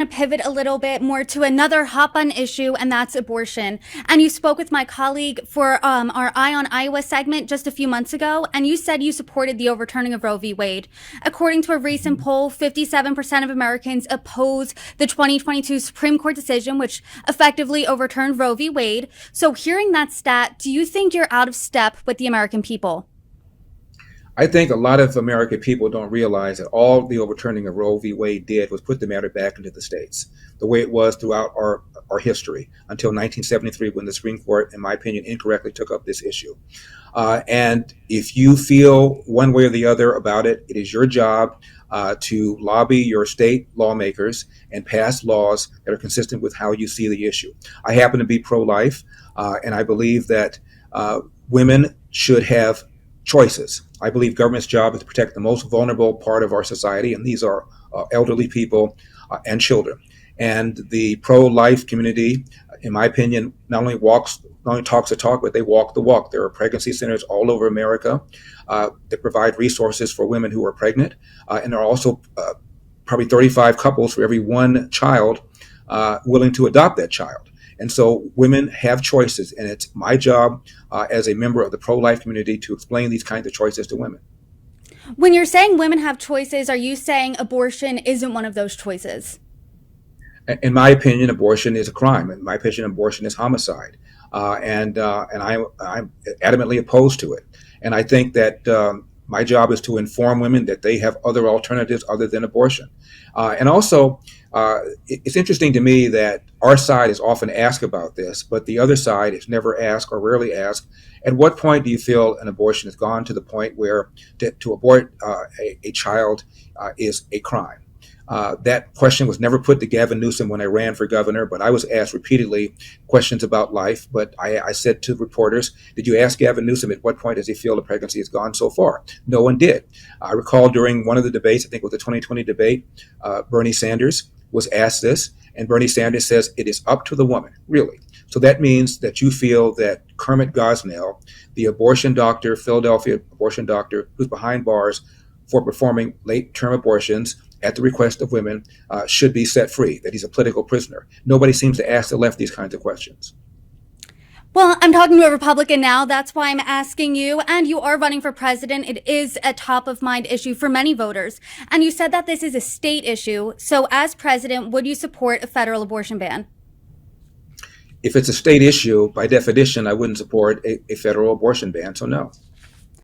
to pivot a little bit more to another hot button issue, and that's abortion. And you spoke with my colleague for our Eye on Iowa segment just a few months ago, and you said you supported the overturning of Roe v. Wade. According to a recent poll, 57% of Americans oppose the 2022 Supreme Court decision, which effectively overturned Roe v. Wade. So hearing that stat, do you think you're out of step with the American people? I think a lot of American people don't realize that all the overturning of Roe v. Wade did was put the matter back into the states, the way it was throughout our history until 1973, when the Supreme Court, in my opinion, incorrectly took up this issue. And if you feel one way or the other about it, it is your job to lobby your state lawmakers and pass laws that are consistent with how you see the issue. I happen to be pro-life, and I believe that women should have choices. I believe government's job is to protect the most vulnerable part of our society, and these are elderly people and children. And the pro-life community, in my opinion, not only talks the talk, but they walk the walk. There are pregnancy centers all over America that provide resources for women who are pregnant, and there are also probably 35 couples for every one child willing to adopt that child. And so women have choices, and it's my job as a member of the pro-life community to explain these kinds of choices to women. When you're saying women have choices, are you saying abortion isn't one of those choices? In my opinion, abortion is a crime. In my opinion, abortion is homicide, and I'm adamantly opposed to it. And I think that my job is to inform women that they have other alternatives other than abortion. And also, it's interesting to me that our side is often asked about this, but the other side is never asked or rarely asked. At what point do you feel an abortion has gone to the point where to abort a child is a crime? That question was never put to Gavin Newsom when I ran for governor, but I was asked repeatedly questions about life. But I said to reporters, did you ask Gavin Newsom at what point does he feel the pregnancy has gone so far? No one did. I recall during one of the debates, I think it was the 2020 debate, Bernie Sanders was asked this, and Bernie Sanders says it is up to the woman, really. So that means that you feel that Kermit Gosnell, the abortion doctor, Philadelphia abortion doctor, who's behind bars for performing late-term abortions at the request of women, should be set free, that he's a political prisoner. Nobody seems to ask the left these kinds of questions. Well, I'm talking to a Republican now. That's why I'm asking you. And you are running for president. It is a top of mind issue for many voters. And you said that this is a state issue. So as president, would you support a federal abortion ban? If it's a state issue, by definition, I wouldn't support a federal abortion ban, so no.